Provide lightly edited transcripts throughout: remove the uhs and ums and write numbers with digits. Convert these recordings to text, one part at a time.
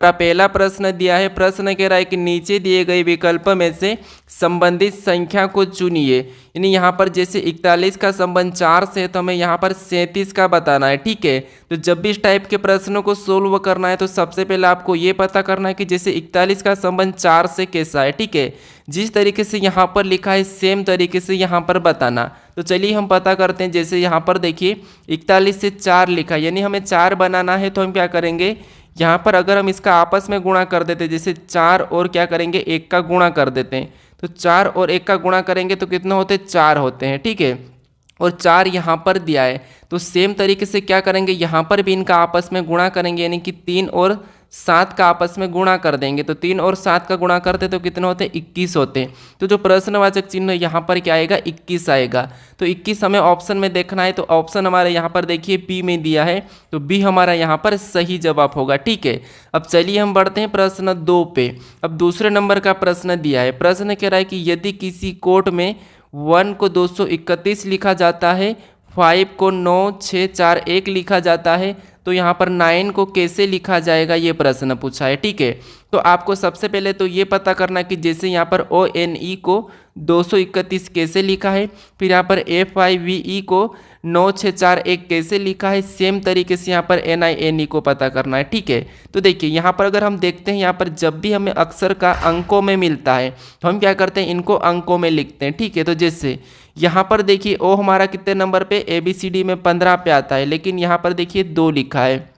हमारा पहला प्रश्न दिया है, प्रश्न कह रहा है कि नीचे दिए गए विकल्प में से संबंधित संख्या को चुनिए। यानी यहाँ पर जैसे 41 का संबंध 4 से है तो हमें यहाँ पर 37 का बताना है। ठीक है, तो जब भी इस टाइप के प्रश्नों को सोल्व करना है तो सबसे पहले आपको ये पता करना है कि जैसे 41 का संबंध 4 से कैसा है। ठीक है, जिस तरीके से यहाँ पर लिखा है सेम तरीके से यहाँ पर बताना। तो चलिए हम पता करते हैं। जैसे यहाँ पर देखिए 41 से 4 लिखा है, यानी हमें 4 बनाना है। तो हम क्या करेंगे, यहाँ पर अगर हम इसका आपस में गुणा कर देते, जैसे 4 और क्या करेंगे 1 का गुणा कर देते हैं, तो 4 और 1 का गुणा करेंगे तो कितने होते हैं, 4 होते हैं। ठीक है, और 4 यहाँ पर दिया है, तो सेम तरीके से क्या करेंगे, यहाँ पर भी इनका आपस में गुणा करेंगे, यानी कि 3 और 7 का आपस में गुणा कर देंगे। तो 3 और 7 का गुणा करते तो कितने होते हैं, 21 होते हैं। तो जो प्रश्नवाचक चिन्ह यहाँ पर क्या आएगा, 21 आएगा। तो 21 हमें ऑप्शन में देखना है, तो ऑप्शन हमारे यहाँ पर देखिए बी में दिया है, तो बी हमारा यहाँ पर सही जवाब होगा। ठीक है, अब चलिए हम बढ़ते हैं प्रश्न 2 पे। अब दूसरे नंबर का प्रश्न दिया है, प्रश्न कह रहा है कि यदि किसी कोट में 1 को 231 लिखा जाता है, 5 को 9 6 4 1 लिखा जाता है, तो यहाँ पर 9 को कैसे लिखा जाएगा, ये प्रश्न पूछा है। ठीक है, तो आपको सबसे पहले तो ये पता करना कि जैसे यहाँ पर ONE को 231 कैसे लिखा है, फिर यहाँ पर FIVE को 9641 कैसे लिखा है, सेम तरीके से यहाँ पर NINE को पता करना है। ठीक है, तो देखिए यहाँ पर अगर हम देखते हैं, यहाँ पर जब भी हमें अक्षर का अंकों में मिलता है तो हम क्या करते हैं, इनको अंकों में लिखते हैं। ठीक है, तो जैसे यहाँ पर देखिए ओ हमारा कितने नंबर पे, ABCD में 15 पे आता है, लेकिन यहाँ पर देखिए 2 लिखा है।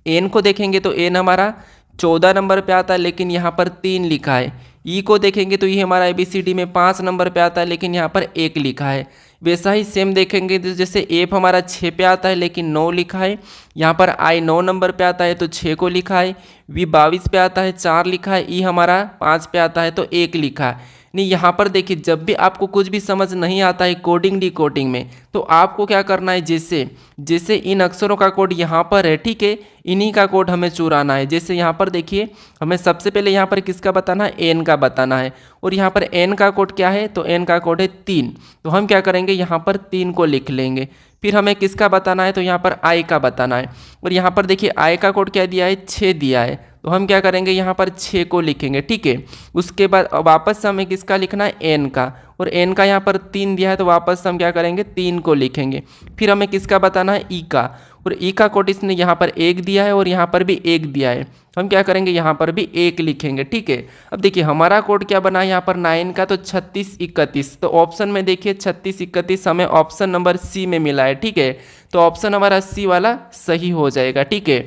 एन को देखेंगे तो एन हमारा 14 नंबर पे आता है, लेकिन यहाँ पर 3 लिखा है। ई को देखेंगे तो ये हमारा ABCD में 5 नंबर पे आता है, लेकिन यहाँ पर 1 लिखा है। वैसा ही सेम देखेंगे तो जैसे एफ हमारा 6 पे आता है, लेकिन 9 लिखा है। यहाँ पर आई 9 नंबर पे आता है तो 6 को लिखा है। वी 22 पे आता है 4 लिखा है। ई हमारा 5 पे आता है तो 1 लिखा है। नहीं, यहाँ पर देखिए जब भी आपको कुछ भी समझ नहीं आता है कोडिंग डिकोडिंग में, तो आपको क्या करना है, जैसे जैसे इन अक्षरों का कोड यहाँ पर है, ठीक है, इन्हीं का कोड हमें चुराना है। जैसे यहाँ पर देखिए हमें सबसे पहले यहाँ पर किसका बताना है, एन का बताना है, और यहाँ पर एन का कोड क्या है, तो एन का कोड है 3। तो हम क्या करेंगे, यहाँ पर 3 को लिख लेंगे। फिर हमें किसका बताना है, तो यहाँ पर आई का बताना है, और यहाँ पर देखिए आई का कोड क्या दिया है, 6 दिया है, तो हम क्या करेंगे, यहाँ पर 6 को लिखेंगे। ठीक है, उसके बाद वापस से हमें किसका लिखना है, एन का, और एन का यहाँ पर 3 दिया है, तो वापस से हम क्या करेंगे, 3 को लिखेंगे। फिर हमें किसका बताना है, ई का, और ई का कोड इसने यहाँ पर 1 दिया है और यहाँ पर भी 1 दिया है, हम क्या करेंगे, यहाँ पर भी 1 लिखेंगे। ठीक है, अब देखिए हमारा कोड क्या बना है यहाँ पर 9 का, तो 3631। तो ऑप्शन में देखिए 3631 हमें ऑप्शन नंबर सी में मिला है। ठीक है, तो ऑप्शन हमारा सी वाला सही हो जाएगा। ठीक है,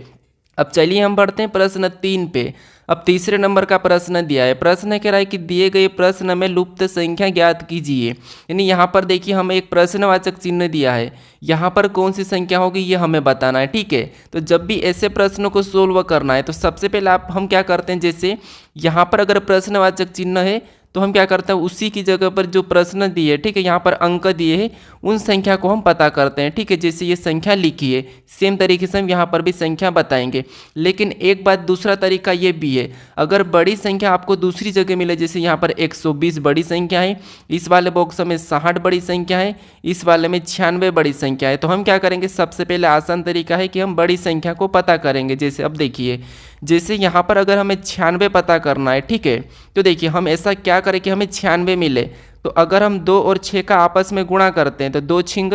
अब चलिए हम बढ़ते हैं प्रश्न 3 पे। अब तीसरे नंबर का प्रश्न दिया है, प्रश्न कह रहा है कि दिए गए प्रश्न में लुप्त संख्या ज्ञात कीजिए। यानी यहाँ पर देखिए हमें एक प्रश्नवाचक चिन्ह दिया है, यहाँ पर कौन सी संख्या होगी ये हमें बताना है। ठीक है, तो जब भी ऐसे प्रश्नों को सोल्व करना है तो सबसे पहले हम क्या करते हैं, जैसे यहाँ पर अगर प्रश्नवाचक चिन्ह है तो हम क्या करते हैं, उसी की जगह पर जो प्रश्न दिए, ठीक है, यहाँ पर अंक दिए हैं, उन संख्या को हम पता करते हैं। ठीक है, जैसे ये संख्या लिखी है, सेम तरीके से हम यहाँ पर भी संख्या बताएंगे। लेकिन एक बात दूसरा तरीका ये भी है, अगर बड़ी संख्या आपको दूसरी जगह मिले, जैसे यहाँ पर 120 बड़ी संख्या है, इस वाले बॉक्स में 60 बड़ी संख्या है, इस वाले में 96 बड़ी संख्या है, तो हम क्या करेंगे, सबसे पहले आसान तरीका है कि हम बड़ी संख्या को पता करेंगे। जैसे अब देखिए, जैसे यहाँ पर अगर हमें 96 पता करना है, ठीक है, तो देखिए हम ऐसा क्या करें कि हमें 96 मिले, तो अगर हम 2 और 6 का आपस में गुणा करते हैं तो 2 छिंग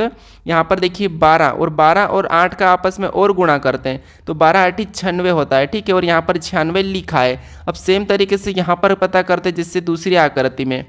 यहाँ पर देखिए 12, और 12 और 8 का आपस में और गुणा करते हैं तो 12 8 96 होता है। ठीक है, और यहाँ पर 96 लिखा है। अब सेम तरीके से यहाँ पर पता करते हैं जिससे दूसरी आकृति में,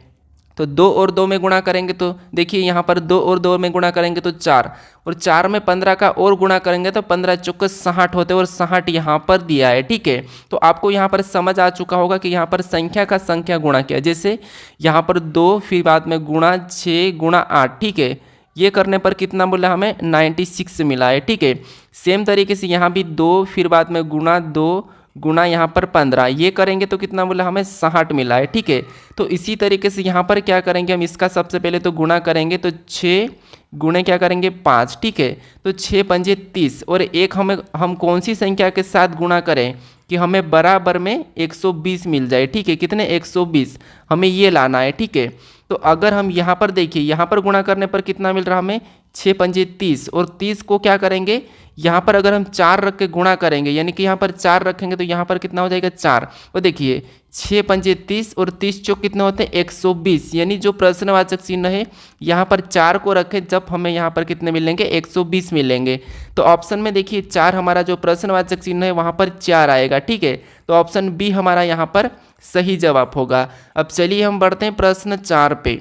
तो 2 और 2 में गुणा करेंगे तो देखिए यहाँ पर 2 और 2 में गुणा करेंगे तो 4, और 4 में 15 का और गुणा करेंगे तो 15 चौके 60 होते हैं, और 60 यहाँ पर दिया है। ठीक है, तो आपको यहाँ पर समझ आ चुका होगा कि यहाँ पर संख्या का संख्या गुणा किया, जैसे यहाँ पर 2 फिर बाद में गुणा 6 गुणा 8। ठीक है, ये करने पर कितना बोला हमें, 96 मिला है। ठीक है, सेम तरीके से यहाँ भी 2 फिर बाद में गुणा 2 गुणा यहाँ पर 15, ये करेंगे तो कितना बोला हमें, 60 मिला है। ठीक है, तो इसी तरीके से यहाँ पर क्या करेंगे, हम इसका सबसे पहले तो गुणा करेंगे, तो 6 गुणे क्या करेंगे 5। ठीक है, तो 6 पंजे 30, और एक हम कौन सी संख्या के साथ गुणा करें कि हमें बराबर में 120 मिल जाए। ठीक है, कितने, 120 हमें ये लाना है। ठीक है, तो अगर हम यहाँ पर देखिए, यहाँ पर गुणा करने पर कितना मिल रहा हमें, 6 पंजे 30 और 30 को क्या करेंगे यहाँ पर अगर हम 4 रख के गुणा करेंगे, यानी कि यहाँ पर 4 रखेंगे तो यहाँ पर कितना हो जाएगा 4। और देखिए 6 पंजे 30 और 30 चौक कितने होते हैं 120, यानी जो प्रश्नवाचक चिन्ह है यहाँ पर 4 को रखें जब हमें यहाँ पर कितने मिलेंगे 120 मिलेंगे। तो ऑप्शन में देखिए 4 हमारा जो प्रश्नवाचक चिन्ह है वहाँ पर 4 आएगा। ठीक है, तो ऑप्शन बी हमारा यहाँ पर सही जवाब होगा। अब चलिए हम बढ़ते हैं प्रश्न 4 पे।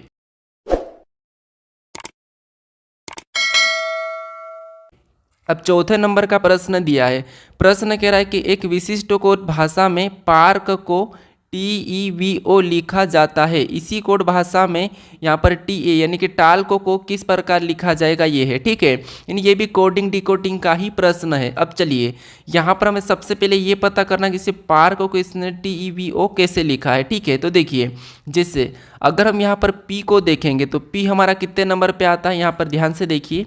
अब चौथे नंबर का प्रश्न दिया है। प्रश्न कह रहा है कि एक विशिष्ट कोड भाषा में पार्क को TEVO लिखा जाता है, इसी कोड भाषा में यहाँ पर TA यानी कि टाल को किस प्रकार लिखा जाएगा ये है। ठीक है, यानी ये भी कोडिंग डिकोडिंग का ही प्रश्न है। अब चलिए यहाँ पर हमें सबसे पहले ये पता करना कि इसे पार्क को इसने TEVO कैसे लिखा है। ठीक है, तो देखिए जैसे अगर हम यहाँ पर P को देखेंगे तो P हमारा कितने नंबर पे आता है, यहाँ पर ध्यान से देखिए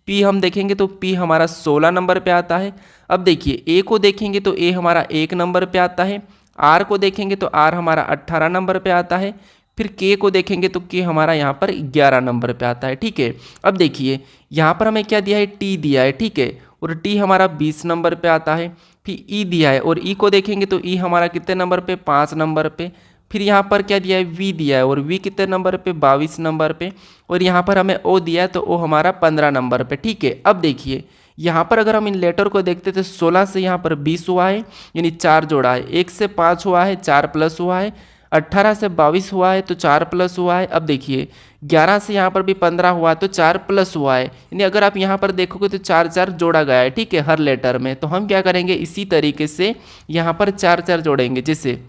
P हम देखेंगे तो P हमारा 16 नंबर पे आता है। अब देखिए A को देखेंगे तो A हमारा 1 नंबर पे आता है। R को देखेंगे तो R हमारा 18 नंबर पे आता है। फिर K को देखेंगे तो K हमारा यहाँ पर 11 नंबर पे आता है। ठीक है, अब देखिए यहाँ पर हमें क्या दिया है T दिया है। ठीक है, और T हमारा 20 नंबर पे आता है। फिर E दिया है और E को देखेंगे तो E हमारा कितने नंबर पे 5 नंबर पे। फिर यहाँ पर क्या दिया है V दिया है और V कितने नंबर पे 22 नंबर पे। और यहाँ पर हमें O दिया है तो O हमारा 15 नंबर पे। ठीक है, अब देखिए यहाँ पर अगर हम इन लेटर को देखते तो 16 से यहाँ पर 20 हुआ है यानी 4 जोड़ा है, 1 से 5 हुआ है 4 प्लस हुआ है, 18 से 22 हुआ है तो 4 प्लस हुआ है। अब देखिए 11 से यहाँ पर भी 15 हुआ तो 4 प्लस हुआ है, यानी अगर आप यहाँ पर देखोगे तो 4 4 जोड़ा गया है। ठीक है, हर लेटर में। तो हम क्या करेंगे इसी तरीके से यहाँ पर 4 4 जोड़ेंगे। जैसे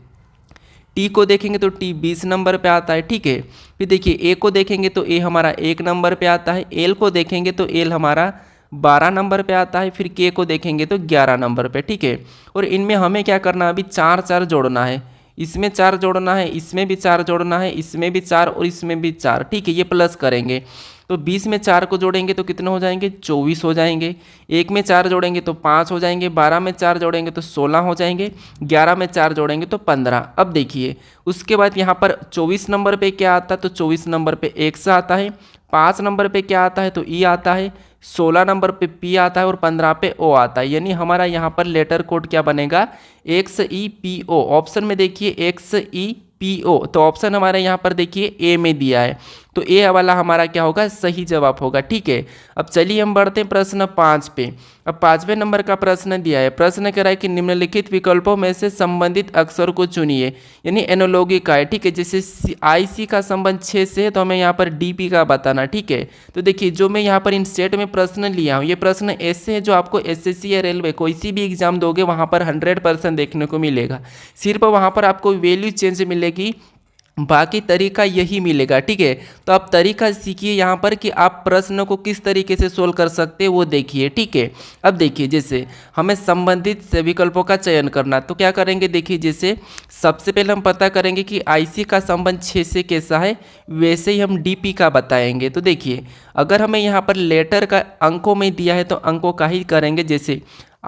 T को देखेंगे तो T 20 नंबर पे आता है। ठीक है, फिर देखिए A को देखेंगे तो A हमारा 1 नंबर पे आता है। L को देखेंगे तो L हमारा 12 नंबर पे आता है। फिर K को देखेंगे तो 11 नंबर पे। ठीक है, और इनमें हमें क्या करना है अभी 4 4 जोड़ना है, इसमें 4 जोड़ना है, इसमें भी 4 जोड़ना है, इसमें भी 4 और इसमें भी 4। ठीक है, ये प्लस करेंगे तो 20 में 4 को जोड़ेंगे तो कितने हो जाएंगे 24 हो जाएंगे। 1 में 4 जोड़ेंगे तो 5 हो जाएंगे, 12 में 4 जोड़ेंगे तो 16 हो जाएंगे, 11 में 4 जोड़ेंगे तो 15। अब देखिए उसके बाद यहाँ पर 24 नंबर पे क्या आता है तो 24 नंबर पे X आता है, 5 नंबर पे क्या आता है तो E आता है, 16 नंबर पे P आता है और 15 पे O आता है। यानी हमारा यहाँ पर लेटर कोड क्या बनेगा XEPO। ऑप्शन में देखिए XEPO, तो ऑप्शन हमारे यहाँ पर देखिए A में दिया है, तो ए वाला हमारा क्या होगा सही जवाब होगा। ठीक है, अब चलिए हम बढ़ते हैं प्रश्न 5 पे। अब 5वें नंबर का प्रश्न दिया है। प्रश्न कह रहा है कि निम्नलिखित विकल्पों में से संबंधित अक्षर को चुनिए, यानी एनोलॉगी का है। ठीक है, जैसे IC का संबंध 6 से है तो हमें यहाँ पर DP का बताना। ठीक है, तो देखिए जो मैं यहाँ पर इन सेट में प्रश्न लिया हूँ ये प्रश्न ऐसे है जो आपको SSC या रेलवे कोई सी भी एग्जाम दोगे वहाँ पर 100% देखने को मिलेगा। सिर्फ वहाँ पर आपको वैल्यू चेंज मिलेगी, बाकी तरीका यही मिलेगा। ठीक है, तो आप तरीका सीखिए यहाँ पर कि आप प्रश्न को किस तरीके से सोल्व कर सकते हैं वो देखिए। ठीक है, अब देखिए जैसे हमें संबंधित से विकल्पों का चयन करना तो क्या करेंगे, देखिए जैसे सबसे पहले हम पता करेंगे कि IC का संबंध 6 से कैसा है, वैसे ही हम DP का बताएंगे। तो देखिए अगर हमें यहाँ पर लेटर का अंकों में दिया है तो अंकों का ही करेंगे। जैसे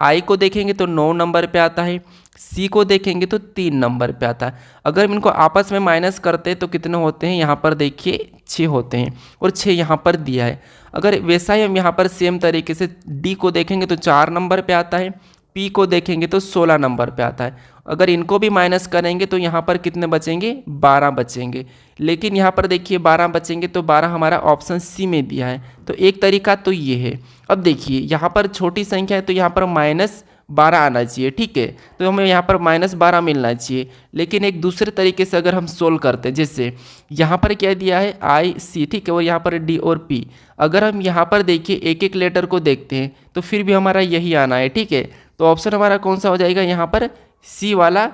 I को देखेंगे तो 9 नंबर पे आता है, C को देखेंगे तो 3 नंबर पे आता है। अगर हम इनको आपस में माइनस करते हैं तो कितने होते हैं, यहाँ पर देखिए 6 होते हैं और 6 यहाँ पर दिया है। अगर वैसा ही हम यहाँ पर सेम तरीके से D को देखेंगे तो 4 नंबर पे आता है, P को देखेंगे तो 16 नंबर पे आता है। अगर इनको भी माइनस करेंगे तो यहाँ पर कितने बचेंगे 12 बचेंगे, लेकिन यहाँ पर देखिए 12 बचेंगे तो 12 हमारा ऑप्शन C में दिया है। तो एक तरीका तो ये है। अब देखिए यहाँ पर छोटी संख्या है तो यहाँ पर -12 आना चाहिए। ठीक है, तो हमें यहाँ पर -12 मिलना चाहिए। लेकिन एक दूसरे तरीके से अगर हम सोल्व करते हैं, जैसे यहाँ पर क्या दिया है IC, ठीक है, और यहाँ पर D और P, अगर हम यहाँ पर देखिए एक एक लेटर को देखते हैं तो फिर भी हमारा यही आना है। ठीक है, तो ऑप्शन हमारा कौन सा हो जाएगा, यहाँ पर C वाला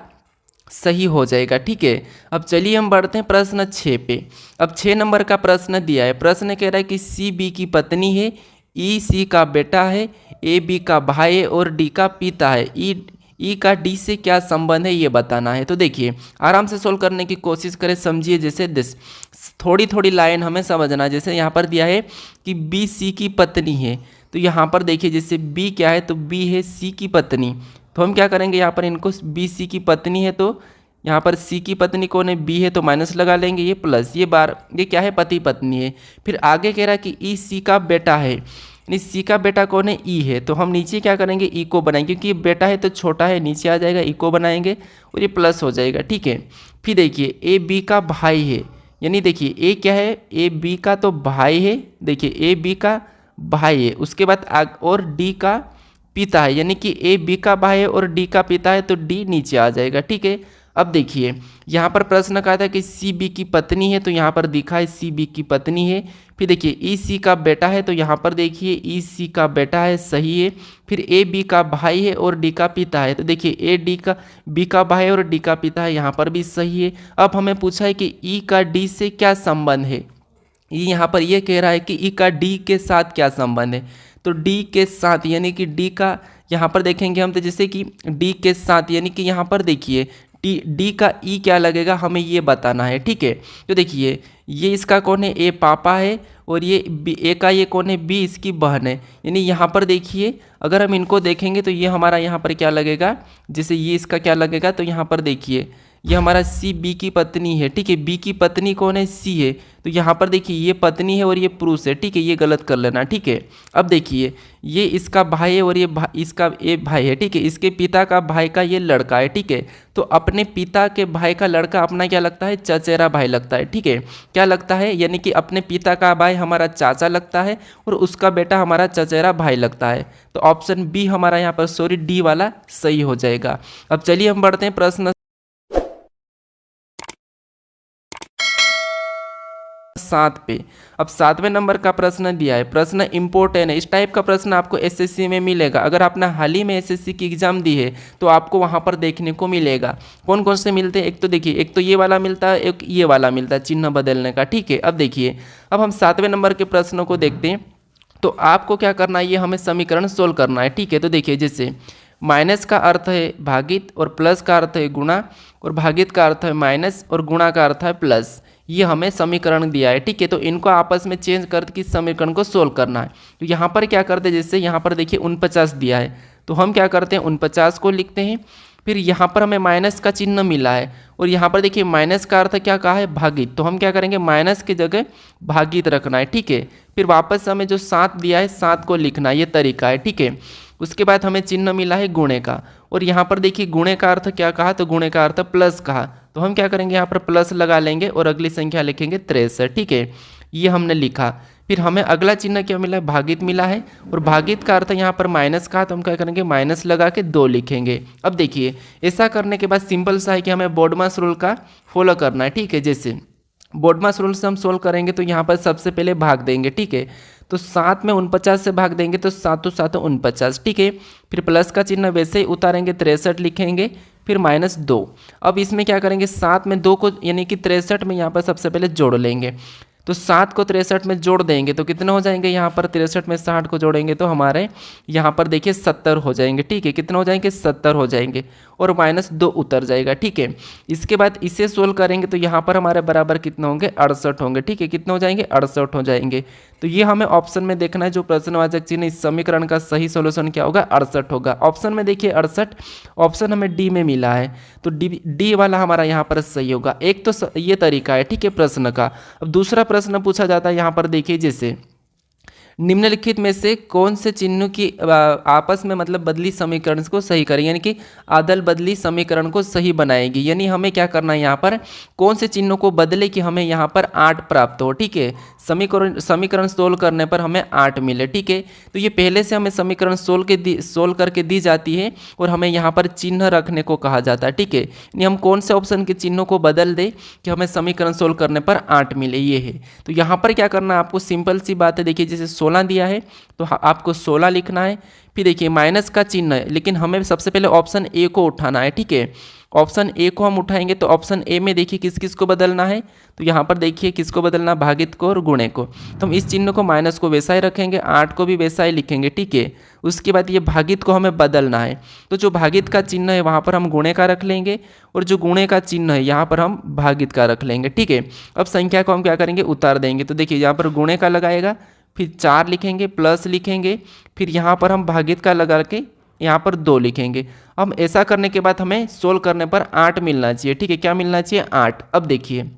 सही हो जाएगा। ठीक है, अब चलिए हम बढ़ते हैं प्रश्न 6 पे। अब 6 नंबर का प्रश्न दिया है। प्रश्न कह रहा है कि C B की पत्नी है, E C का बेटा है, A B का भाई है और D का पिता है। E का D से क्या संबंध है ये बताना है। तो देखिए आराम से सोल्व करने की कोशिश करें, समझिए। जैसे दिस थोड़ी थोड़ी लाइन हमें समझना है। जैसे यहाँ पर दिया है कि B C की पत्नी है, तो यहाँ पर देखिए जैसे B क्या है तो B है C की पत्नी, तो हम क्या करेंगे यहाँ पर इनको B C की पत्नी है तो यहाँ पर सी की पत्नी कौन है, बी है, तो माइनस लगा लेंगे, ये प्लस, ये क्या है, पति पत्नी है। फिर आगे कह रहा है कि ई सी का बेटा है, यानी सी का बेटा कौन है, ई है, तो हम नीचे क्या करेंगे, ई को बनाएंगे, क्योंकि ये बेटा है तो छोटा है, नीचे आ जाएगा, ई को बनाएंगे और ये प्लस हो जाएगा। ठीक है, फिर देखिए ए बी का भाई है, यानी देखिए ए क्या है, ए बी का तो भाई है, देखिए ए बी का भाई है, उसके बाद और डी का पिता है, यानी कि ए बी का भाई है और डी का पिता है, तो डी नीचे आ जाएगा। ठीक है, अब देखिए यहाँ पर प्रश्न कहा था कि सी बी की पत्नी है, तो यहाँ पर दिखा है सी बी की पत्नी है। फिर देखिए ई सी का बेटा है, तो यहाँ पर देखिए ई सी का बेटा है, सही है। फिर ए बी का भाई है और डी का पिता है, तो देखिए ए डी का बी का भाई है और डी का पिता है, यहाँ पर भी सही है। अब हमें पूछा है कि ई का डी से क्या संबंध है, ये यहाँ पर ये कह रहा है कि ई का डी के साथ क्या संबंध है, तो डी के साथ यानी कि डी का, यहाँ पर देखेंगे हम तो जैसे कि डी के साथ, यानी कि यहाँ पर देखिए डी का ई क्या लगेगा, हमें ये बताना है। ठीक है, तो देखिए ये इसका कौन है, ए पापा है, और ये ए का ये कौन है, बी इसकी बहन है, यानी यहाँ पर देखिए अगर हम इनको देखेंगे तो ये हमारा यहाँ पर क्या लगेगा, जैसे ये इसका क्या लगेगा, तो यहाँ पर देखिए ये हमारा सी बी की पत्नी है। ठीक है, बी की पत्नी कौन है, सी है, तो यहाँ पर देखिए ये पत्नी है और ये पुरुष है। ठीक है, ये गलत कर लेना। ठीक है, अब देखिए ये इसका भाई है और ये इसका ये भाई है। ठीक है, इसके पिता का भाई का ये लड़का है। ठीक है, तो अपने पिता के भाई का लड़का अपना क्या लगता है, चचेरा भाई लगता है। ठीक है, क्या लगता है, यानी कि अपने पिता का भाई हमारा चाचा लगता है और उसका बेटा हमारा चचेरा भाई लगता है, तो ऑप्शन बी हमारा यहाँ पर सॉरी डी वाला सही हो जाएगा। अब चलिए हम बढ़ते हैं प्रश्न 7 पे। अब 7वें नंबर का प्रश्न दिया है, प्रश्न इंपॉर्टेंट है, इस टाइप का प्रश्न आपको एसएससी में मिलेगा। अगर आपने हाल ही में एसएससी की एग्जाम दी है तो आपको वहां पर देखने को मिलेगा। कौन कौन से मिलते हैं, एक तो देखिए एक तो ये वाला मिलता है, एक ये वाला मिलता है चिन्ह बदलने का। ठीक है, अब देखिए अब हम 7वें नंबर के प्रश्नों को देखते हैं। तो आपको क्या करना है, ये हमें समीकरण सोल्व करना है। ठीक है, तो देखिए जैसे माइनस का अर्थ है भागित और प्लस का अर्थ है गुणा और भागित का अर्थ है माइनस और गुणा का अर्थ है प्लस, ये हमें समीकरण दिया है। ठीक है, तो इनको आपस में चेंज करके इस समीकरण को सोल्व करना है। तो यहाँ पर क्या करते हैं, जैसे यहाँ पर देखिए 49 दिया है, तो हम क्या करते हैं 49 को लिखते हैं। फिर यहाँ पर हमें माइनस का चिन्ह मिला है और यहाँ पर देखिए माइनस का अर्थ क्या कहा है, भागित, तो हम क्या करेंगे माइनस की जगह भागित रखना है। ठीक है, फिर वापस हमें जो 7 दिया है 7 को लिखना है, ये तरीका है। ठीक है, उसके बाद हमें चिन्ह मिला है गुणे का और यहाँ पर देखिए गुणे का अर्थ क्या कहा, तो गुणे का अर्थ प्लस कहा, तो हम क्या करेंगे यहाँ पर प्लस लगा लेंगे और अगली संख्या लिखेंगे 63। ठीक है, ये हमने लिखा। फिर हमें अगला चिन्ह क्या मिला है, भागित मिला है और भागित का अर्थ यहाँ पर माइनस का, तो हम क्या करेंगे माइनस लगा के 2 लिखेंगे। अब देखिए ऐसा करने के बाद सिंपल सा है कि हमें बोडमास रूल का फॉलो करना है। ठीक है, जैसे बोडमास रूल से हम सोल्व करेंगे तो यहाँ पर सबसे पहले भाग देंगे। ठीक है, तो 7 में 49 से भाग देंगे तो 7 7 49। ठीक है, फिर प्लस का चिन्ह वैसे ही उतारेंगे 63 लिखेंगे, फिर -2। अब इसमें क्या करेंगे 7 में 2 को यानी कि 63 में यहाँ पर सबसे पहले जोड़ लेंगे, तो 7 को 63 में जोड़ देंगे तो कितने हो जाएंगे, यहाँ पर 63 में 60 को जोड़ेंगे तो हमारे यहाँ पर देखिए 70 हो जाएंगे। ठीक है, कितने हो जाएंगे 70 हो जाएंगे और -2 उतर जाएगा। ठीक है, इसके बाद इसे सोल्व करेंगे तो यहाँ पर हमारे बराबर कितने होंगे 68 होंगे। ठीक है, कितने हो जाएंगे 68 हो जाएंगे। तो ये हमें ऑप्शन में देखना है, जो प्रश्नवाचक चिन्ह इस समीकरण का सही सोल्यूशन क्या होगा 68 होगा। ऑप्शन में देखिए 68, ऑप्शन हमें डी में मिला है, तो डी वाला हमारा यहाँ पर सही होगा। एक तो ये तरीका है ठीक है प्रश्न का। अब दूसरा प्रश्न पूछा जाता है, यहाँ पर देखिए जैसे निम्नलिखित में से कौन से चिन्हों की आपस में मतलब बदली समीकरण को सही करेंगे, यानी कि अदल बदली समीकरण को सही बनाएगी। यानी हमें क्या करना है, यहाँ पर कौन से चिन्हों को बदले कि हमें यहाँ पर 8 प्राप्त हो। ठीक है, समीकरण सोल्व करने पर हमें 8 मिले। ठीक है, तो ये पहले से हमें समीकरण सोल्व करके दी जाती है और हमें यहाँ पर चिन्ह रखने को कहा जाता है। ठीक है, यानी हम कौन से ऑप्शन के चिन्हों को बदल दें कि हमें समीकरण सोल्व करने पर 8 मिले, ये है। तो यहाँ पर क्या करना है आपको, सिंपल सी बात है। देखिए जैसे 16 दिया है तो आपको 16 लिखना है। फिर देखिए माइनस का चिन्ह है, लेकिन हमें सबसे पहले ऑप्शन ए को उठाना है। ठीक है, ऑप्शन ए को हम उठाएंगे तो ऑप्शन ए में देखिए किस किस को बदलना है, तो यहाँ पर देखिए किसको बदलना, भागित को और गुणे को। तो हम इस चिन्ह को माइनस को वैसा ही रखेंगे, 8 को भी वैसा ही लिखेंगे। ठीक है, उसके बाद ये भागित को हमें बदलना है, तो जो भागित का चिन्ह है वहाँ पर हम गुणे का रख लेंगे और जो गुणे का चिन्ह है यहाँ पर हम भागित का रख लेंगे। ठीक है, अब संख्या को हम क्या करेंगे, उतार देंगे। तो देखिए यहाँ पर गुणे का लगाएगा, फिर 4 लिखेंगे, प्लस लिखेंगे, फिर यहाँ पर हम भागित का लगा के यहाँ पर 2 लिखेंगे। हम ऐसा करने के बाद हमें सोल्व करने पर 8 मिलना चाहिए, ठीक है। क्या मिलना चाहिए? 8। अब देखिए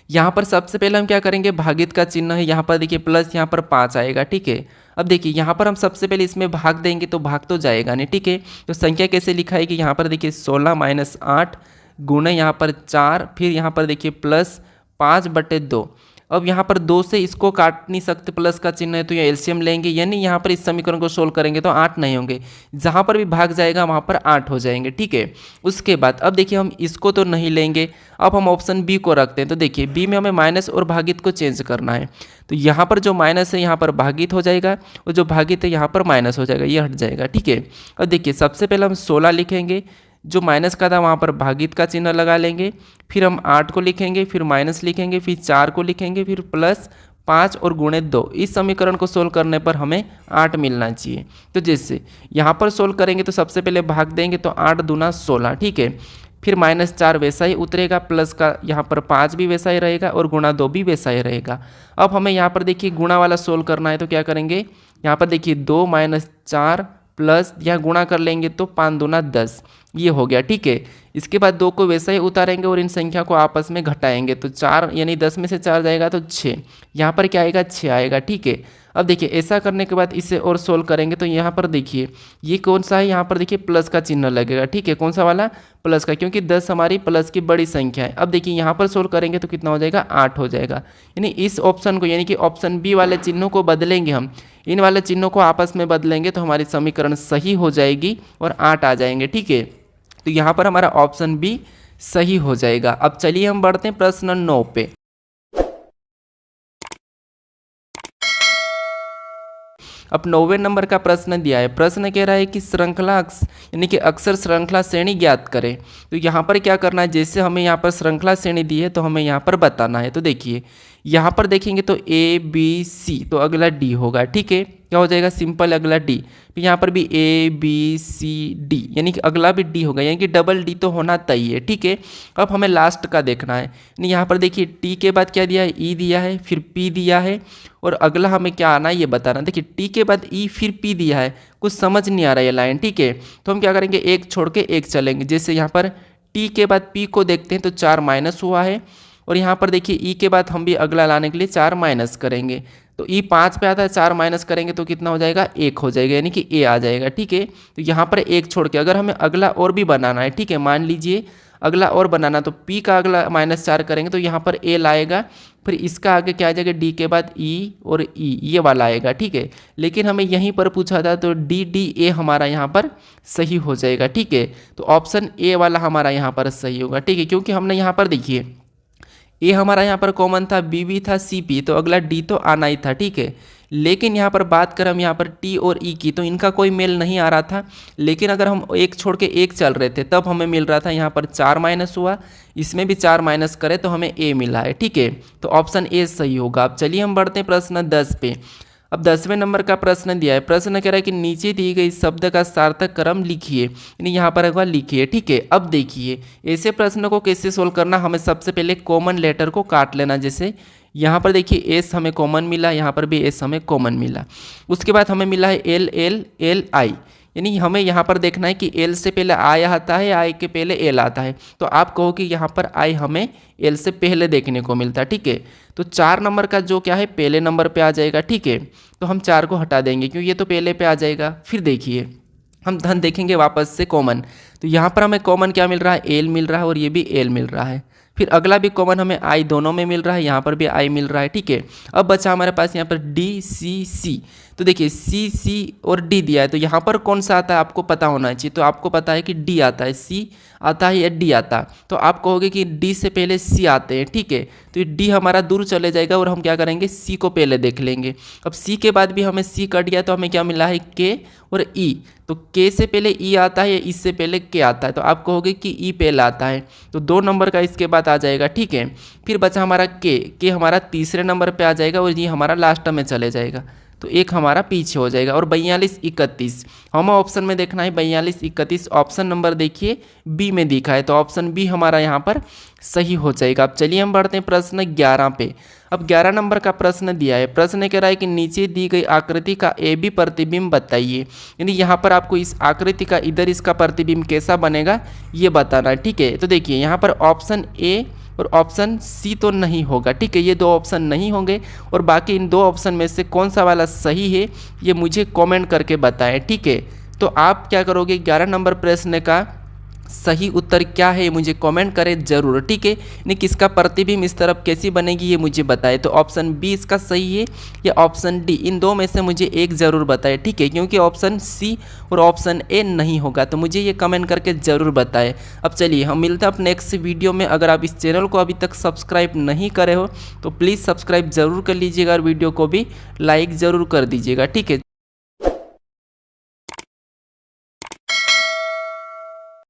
यहाँ पर सबसे पहले हम क्या करेंगे, भागित का चिन्ह है, यहाँ पर देखिए प्लस, यहाँ पर 5 आएगा, ठीक है। अब देखिए यहाँ पर हम सबसे पहले इसमें भाग देंगे तो भाग तो जाएगा नहीं, ठीक है। तो संख्या कैसे लिखा है कि यहाँ पर देखिए 16 माइनस 8 गुणे यहाँ पर 4, फिर यहाँ पर देखिए प्लस 5/2। अब यहाँ पर 2 से इसको काट नहीं सकते, प्लस का चिन्ह है तो ये एलसीएम लेंगे, यानी यहाँ पर इस समीकरण को सोल्व करेंगे तो 8 नहीं होंगे, जहाँ पर भी भाग जाएगा वहाँ पर 8 हो जाएंगे, ठीक है। उसके बाद अब देखिए हम इसको तो नहीं लेंगे, अब हम ऑप्शन बी को रखते हैं। तो देखिए बी में हमें माइनस और भागित को चेंज करना है, तो यहाँ पर जो माइनस है यहाँ पर भागित हो जाएगा और जो भागित है यहाँ पर माइनस हो जाएगा, ये हट जाएगा, ठीक है। अब देखिए सबसे पहले हम 16 लिखेंगे, जो माइनस का था वहाँ पर भागित का चिन्ह लगा लेंगे, फिर हम 8 को लिखेंगे, फिर माइनस लिखेंगे, फिर 4 को लिखेंगे, फिर प्लस 5 और गुणे 2। इस समीकरण को सोल्व करने पर हमें 8 मिलना चाहिए। तो जैसे यहाँ पर सोल्व करेंगे तो सबसे पहले भाग देंगे तो 8 दूना 16, ठीक है। फिर -4 वैसा ही उतरेगा, प्लस का यहाँ पर 5 भी वैसा ही रहेगा और गुणा 2 भी वैसा ही रहेगा। अब हमें यहाँ पर देखिए गुणा वाला सोल्व करना है, तो क्या करेंगे, यहाँ पर देखिए 2 - 4 प्लस यहाँ गुणा कर लेंगे तो 5 दूना 10, ये हो गया, ठीक है। इसके बाद 2 को वैसा ही उतारेंगे और इन संख्या को आपस में घटाएंगे, तो 4 यानी 10 में से 4 जाएगा तो 6, यहाँ पर क्या आएगा, 6 आएगा, ठीक है। अब देखिए ऐसा करने के बाद इसे और सोल्व करेंगे तो यहाँ पर देखिए ये कौन सा है, यहाँ पर देखिए प्लस का चिन्ह लगेगा, ठीक है। कौन सा वाला? प्लस का, क्योंकि 10 हमारी प्लस की बड़ी संख्या है। अब देखिए यहाँ पर सोल्व करेंगे तो कितना हो जाएगा, 8 हो जाएगा। यानी इस ऑप्शन को, यानी कि ऑप्शन बी वाले चिन्हों को बदलेंगे हम, इन वाले चिन्हों को आपस में बदलेंगे तो हमारी समीकरण सही हो जाएगी और 8 आ जाएंगे, ठीक है। तो यहाँ पर हमारा ऑप्शन बी सही हो जाएगा। अब चलिए हम बढ़ते हैं प्रश्न 9 पे। अब 9वें नंबर का प्रश्न दिया है। प्रश्न कह रहा है कि श्रृंखला यानी कि अक्षर श्रृंखला श्रेणी ज्ञात करें। तो यहाँ पर क्या करना है, जैसे हमें यहाँ पर श्रृंखला श्रेणी दी है तो हमें यहाँ पर बताना है। तो देखिए यहाँ पर देखेंगे तो ABC, तो अगला D होगा, ठीक है। क्या हो जाएगा, सिंपल अगला D। फिर यहाँ पर भी ABCD, यानी कि अगला भी D होगा, यानी कि डबल D तो होना तय है, ठीक है। अब हमें लास्ट का देखना है, यानी यहाँ पर देखिए T के बाद क्या दिया है, E दिया है, फिर P दिया है और अगला हमें क्या आना है ये बताना। देखिए T के बाद E फिर P दिया है, कुछ समझ नहीं आ रहा है लाइन, ठीक है। तो हम क्या करेंगे, एक छोड़ के एक चलेंगे। जैसे यहाँ पर T के बाद P को देखते हैं तो 4 माइनस हुआ है, और यहाँ पर देखिए E के बाद हम भी अगला लाने के लिए 4 माइनस करेंगे, तो E 5 पे आता है, 4 माइनस करेंगे तो कितना हो जाएगा, 1 हो जाएगा, यानी कि A आ जाएगा, ठीक है। तो यहाँ पर एक छोड़ के अगर हमें अगला और भी बनाना है, ठीक है, मान लीजिए अगला और बनाना, तो P का अगला -4 करेंगे तो यहाँ पर A लाएगा, फिर इसका आगे क्या आ जाएगा, D के बाद E और E, ये वाला आएगा, ठीक है। लेकिन हमें यहीं पर पूछा था तो DDA हमारा यहाँ पर सही हो जाएगा, ठीक है। तो ऑप्शन A वाला हमारा यहाँ पर सही होगा, ठीक है, क्योंकि हमने यहाँ पर देखिए ए हमारा यहाँ पर कॉमन था, बी भी था, सी पी, तो अगला डी तो आना ही था, ठीक है। लेकिन यहाँ पर बात करें हम यहाँ पर टी और ई की, तो इनका कोई मेल नहीं आ रहा था। लेकिन अगर हम एक छोड़ के एक चल रहे थे तब हमें मिल रहा था, यहाँ पर 4 माइनस हुआ, इसमें भी 4 माइनस करें तो हमें ए मिला है, ठीक है। तो ऑप्शन ए सही होगा। अब चलिए हम बढ़ते हैं प्रश्न 10 पे। अब 10वें नंबर का प्रश्न दिया है। प्रश्न कह रहा है कि नीचे दी गई शब्द का सार्थक क्रम लिखिए, यानी यहाँ पर होगा लिखिए, ठीक है। अब देखिए ऐसे प्रश्न को कैसे सोल्व करना, हमें सबसे पहले कॉमन लेटर को काट लेना। जैसे यहाँ पर देखिए एस हमें कॉमन मिला, यहाँ पर भी एस हमें कॉमन मिला। उसके बाद हमें मिला है एल एल एल आई, यानी हमें यहाँ पर देखना है कि एल से पहले आई आता है, आई के पहले एल आता है। तो आप कहो कि यहाँ पर आई हमें एल से पहले देखने को मिलता है, ठीक है। तो 4 नंबर का जो क्या है पहले नंबर पे आ जाएगा, ठीक है। तो हम 4 को हटा देंगे क्योंकि ये तो पहले पे आ जाएगा। फिर देखिए हम धन देखेंगे वापस से कॉमन, तो यहाँ पर हमें कॉमन क्या मिल रहा है, एल मिल रहा है और ये भी एल मिल रहा है। फिर अगला भी कॉमन हमें आई दोनों में मिल रहा है, यहाँ पर भी आई मिल रहा है, ठीक है। अब बचा हमारे पास यहाँ पर डी सी सी, तो देखिए सी सी और डी दिया है, तो यहाँ पर कौन सा आता है आपको पता होना चाहिए। तो आपको पता है कि डी आता है, सी आता है या डी आता, तो आप कहोगे कि डी से पहले सी आते हैं, ठीक है। तो ये डी हमारा दूर चले जाएगा और हम क्या करेंगे, सी को पहले देख लेंगे। अब सी के बाद भी हमें सी कट गया तो हमें क्या मिला है, के और ई। तो के से पहले ई आता है या ई से पहले के आता है, तो आप कहोगे कि ई पहले आता है, तो 2 नंबर का इसके बाद आ जाएगा, ठीक है। फिर बचा हमारा के हमारा तीसरे नंबर पे आ जाएगा और ये हमारा लास्ट में चले जाएगा। तो एक हमारा पीछे हो जाएगा। और 42 31 हमें ऑप्शन में देखना है 42 31, ऑप्शन नंबर देखिए बी में दिखा है, तो ऑप्शन बी हमारा यहाँ पर सही हो जाएगा। अब चलिए हम बढ़ते हैं प्रश्न 11 पे। अब 11 नंबर का प्रश्न दिया है, प्रश्न कह रहा है कि नीचे दी गई आकृति का ए बी प्रतिबिंब बताइए। यानी यहाँ पर आपको इस आकृति का इधर इसका प्रतिबिंब कैसा बनेगा ये बताना है, ठीक है। तो देखिए यहाँ पर ऑप्शन ए और ऑप्शन सी तो नहीं होगा, ठीक है, ये दो ऑप्शन नहीं होंगे। और बाकी इन दो ऑप्शन में से कौन सा वाला सही है ये मुझे कमेंट करके बताएं, ठीक है। तो आप क्या करोगे, 11 नंबर प्रश्न का सही उत्तर क्या है ये मुझे कमेंट करें जरूर, ठीक है। यानी किसका प्रतिबिंब इस तरफ कैसी बनेगी ये मुझे बताए। तो ऑप्शन बी इसका सही है या ऑप्शन डी, इन दो में से मुझे एक ज़रूर बताए, ठीक है, क्योंकि ऑप्शन सी और ऑप्शन ए नहीं होगा। तो मुझे ये कमेंट करके ज़रूर बताएं। अब चलिए हम मिलते हैं अब नेक्स्ट वीडियो में। अगर आप इस चैनल को अभी तक सब्सक्राइब नहीं करे हो तो प्लीज़ सब्सक्राइब ज़रूर कर लीजिएगा और वीडियो को भी लाइक ज़रूर कर दीजिएगा, ठीक है।